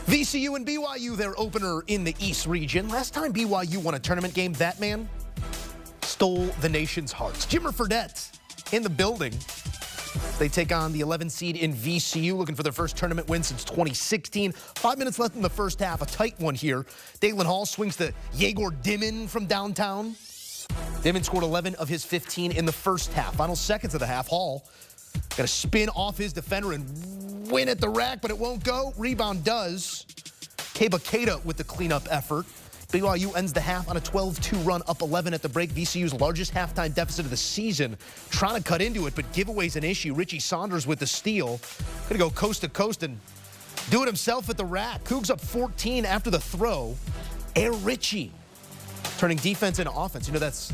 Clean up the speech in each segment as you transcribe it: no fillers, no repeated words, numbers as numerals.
VCU and BYU, their opener in the East region. Last time BYU won a tournament game, that man stole the nation's hearts. Jimmer Fredette in the building. They take on the 11 seed in VCU, looking for their first tournament win since 2016. 5 minutes left in the first half, a tight one here. Dalen Hall swings to Yegor Dimon from downtown. Dimon scored 11 of his 15 in the first half. Final seconds of the half, Hall got to spin off his defender and win at the rack, but it won't go. Rebound does. Keba Keita with the cleanup effort. BYU ends the half on a 12-2 run, up 11 at the break. VCU's largest halftime deficit of the season. Trying to cut into it, but giveaway's an issue. Richie Saunders with the steal. Gonna go coast to coast and do it himself at the rack. Cougs up 14 after the throw. Air Richie turning defense into offense. You know, that's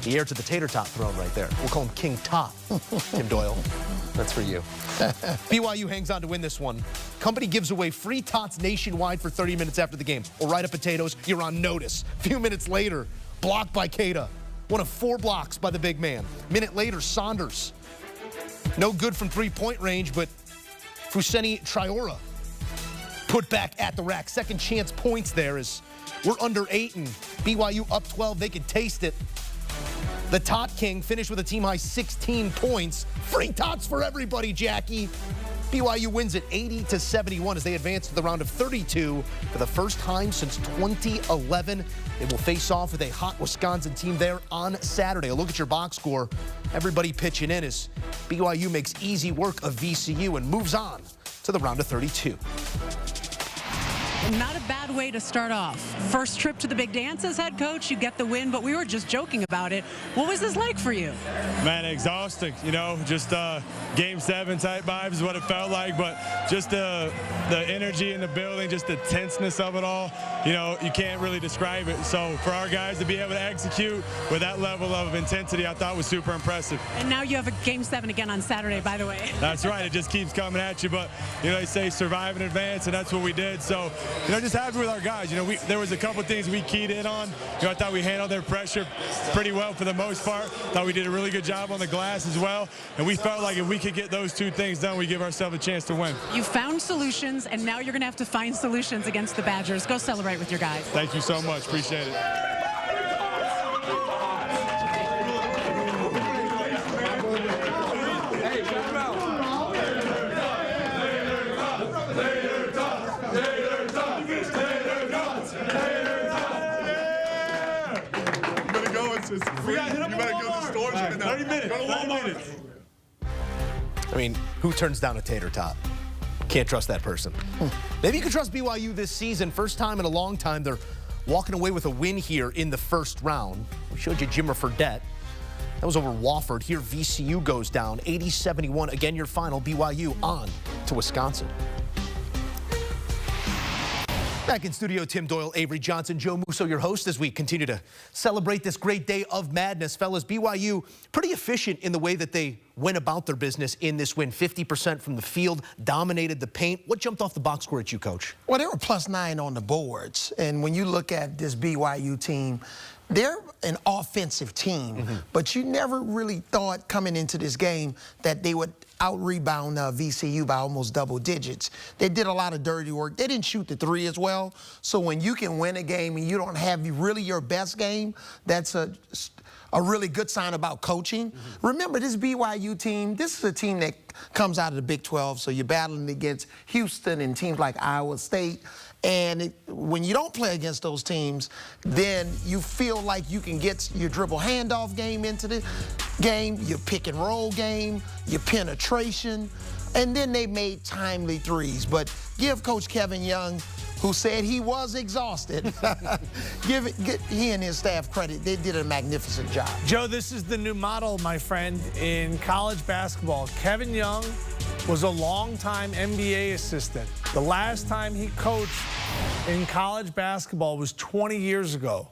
the heir to the tater tot throne right there. We'll call him King Tot. Tim Doyle, that's for you. BYU hangs on to win this one. Company gives away free tots nationwide for 30 minutes after the game. Orida Potatoes, you're on notice. A few minutes later, blocked by Keita. One of 4 blocks by the big man. Minute later, Saunders. No good from three-point range, but Fuseni Traore put back at the rack. Second chance points there as we're under 8 and BYU up 12. They can taste it. The Tot King finished with a team-high 16 points. Free tots for everybody, Jackie. BYU wins it 80-71 as they advance to the round of 32 for the first time since 2011. They will face off with a hot Wisconsin team there on Saturday. A look at your box score. Everybody pitching in as BYU makes easy work of VCU and moves on to the round of 32. Not a bad way to start off. First trip to the big dance as head coach, you get the win, but we were just joking about it. What was this like for you? Man, exhausting, you know, just Game 7 type vibes is what it felt like, but just the energy in the building, just the tenseness of it all, you know, you can't really describe it. So for our guys to be able to execute with that level of intensity, I thought was super impressive. And now you have a Game 7 again on Saturday, by the way. That's right, it just keeps coming at you, but, you know, they say survive in advance, and that's what we did. So, you know, just happy with our guys. You know, there was a couple things we keyed in on. You know, I thought we handled their pressure pretty well for the most part. Thought we did a really good job on the glass as well. And we felt like if we could get those 2 things done, we give ourselves a chance to win. You found solutions, and now you're going to have to find solutions against the Badgers. Go celebrate with your guys. Thank you so much. Appreciate it. You better go to the stores and 30 minutes. Go to Walmart. I mean, who turns down a tater tot? Can't trust that person. Maybe you can trust BYU this season. First time in a long time, they're walking away with a win here in the first round. We showed you Jimmer Fredette. That was over Wofford. Here, VCU goes down 80-71. Again, your final, BYU on to Wisconsin. Back in studio, Tim Doyle, Avery Johnson, Joe Musso, your host, as we continue to celebrate this great day of madness. Fellas, BYU pretty efficient in the way that they went about their business in this win. 50% from the field, dominated the paint. What jumped off the box score at you, Coach? Well, they were +9 on the boards. And when you look at this BYU team, they're an offensive team, but you never really thought coming into this game that they would out-rebound VCU by almost double digits. They did a lot of dirty work. They didn't shoot the 3 as well. So when you can win a game and you don't have really your best game, that's a really good sign about coaching. Remember, this BYU team, this is a team that comes out of the Big 12, so you're battling against Houston and teams like Iowa State. And when you don't play against those teams, then you feel like you can get your dribble handoff game into the game, your pick and roll game, your penetration, and then they made timely threes. But give Coach Kevin Young, who said he was exhausted, give he and his staff credit. They did a magnificent job. Joe, this is the new model, my friend, in college basketball. Kevin Young was a longtime NBA assistant. The last time he coached in college basketball was 20 years ago.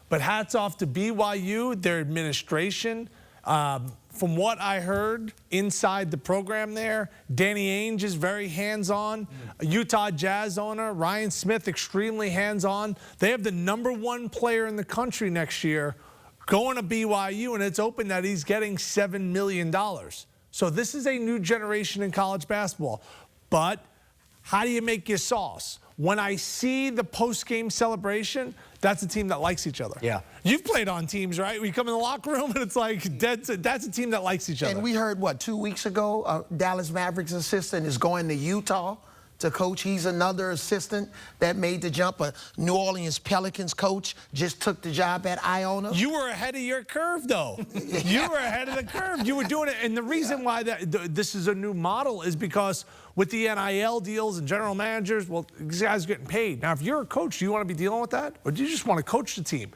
But hats off to BYU, their administration. From what I heard inside the program there, Danny Ainge is very hands-on. Utah Jazz owner Ryan Smith, extremely hands-on. They have the #1 player in the country next year going to BYU, and it's open that he's getting $7 million. So this is a new generation in college basketball. But how do you make your sauce? when I see the post-game celebration, that's a team that likes each other. Yeah. You've played on teams, right? We come in the locker room and it's like, that's a team that likes each other. And we heard, 2 weeks ago, Dallas Mavericks assistant is going to Utah to coach. He's another assistant that made the jump. A New Orleans Pelicans coach just took the job at Iona. You were ahead of your curve, though. You were ahead of the curve. You were doing it. And the reason why this is a new model is because with the NIL deals and general managers, well, these guys are getting paid. Now, if you're a coach, do you want to be dealing with that? Or do you just want to coach the team?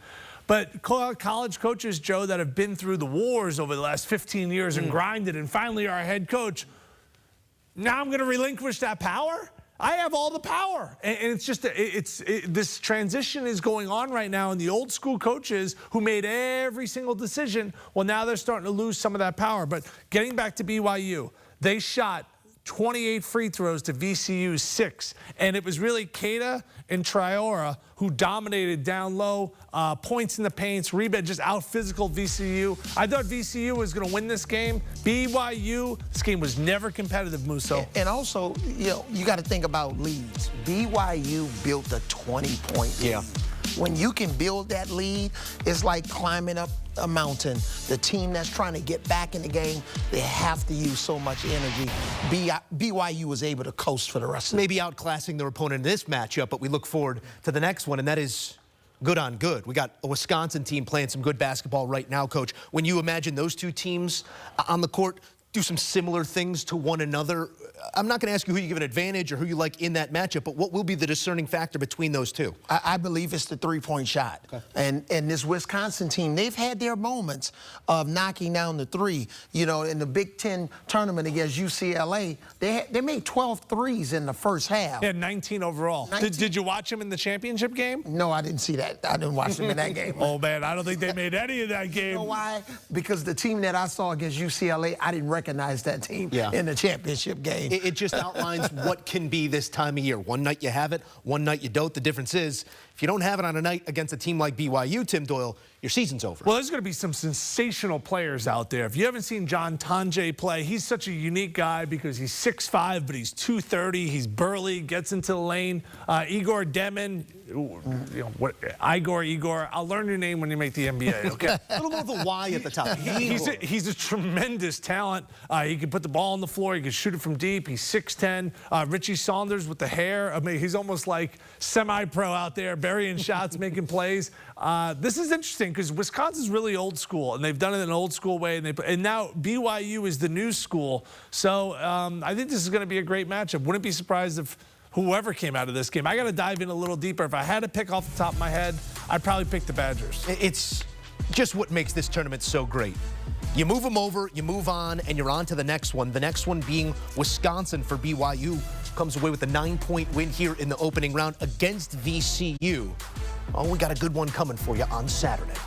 But college coaches, Joe, that have been through the wars over the last 15 years and grinded and finally are a head coach, now I'm going to relinquish that power? I have all the power. And it's just, this transition is going on right now. And the old school coaches who made every single decision, well, now they're starting to lose some of that power. But getting back to BYU, they shot 28 free throws to VCU's 6. And it was really Keita and Traore who dominated down low, points in the paints, rebound, just out-physical VCU. I thought VCU was going to win this game. BYU, this game was never competitive, Musso. And also, you got to think about leads. BYU built a 20-point lead. Yeah. When you can build that lead, it's like climbing up a mountain. The team that's trying to get back in the game, they have to use so much energy. BYU was able to coast for the rest of it. Maybe outclassing their opponent in this matchup, but we look forward to the next one, and that is good on good. We got a Wisconsin team playing some good basketball right now, Coach. When you imagine those two teams on the court do some similar things to one another, I'm not going to ask you who you give an advantage or who you like in that matchup, but what will be the discerning factor between those two? I believe it's the three-point shot. Okay. And this Wisconsin team, they've had their moments of knocking down the three. In the Big Ten tournament against UCLA, they made 12 threes in the first half. They had 19 overall. 19. Did you watch them in the championship game? No, I didn't see that. I didn't watch them in that game. Oh, man, I don't think they made any of that game. You know why? Because the team that I saw against UCLA, I didn't recognize that team in the championship game. It just outlines what can be this time of year. One night you have it, one night you don't. The difference is, if you don't have it on a night against a team like BYU, Tim Doyle, your season's over. Well, there's going to be some sensational players out there. If you haven't seen John Tonje play, he's such a unique guy because he's 6'5", but he's 230. He's burly, gets into the lane. Igor Demin, Igor, I'll learn your name when you make the NBA, okay? A little more of a Y at the top. He's a tremendous talent. He can put the ball on the floor. He can shoot it from deep. He's 6'10". Richie Saunders with the hair. I mean, he's almost like semi-pro out there, burying shots, making plays. This is interesting because Wisconsin's really old school, and they've done it in an old school way. And now BYU is the new school. So I think this is going to be a great matchup. Wouldn't be surprised if whoever came out of this game. I got to dive in a little deeper. If I had to pick off the top of my head, I'd probably pick the Badgers. It's just what makes this tournament so great. You move them over, you move on, and you're on to the next one. The next one being Wisconsin for BYU. Comes away with a 9-point win here in the opening round against VCU. Oh, we got a good one coming for you on Saturday.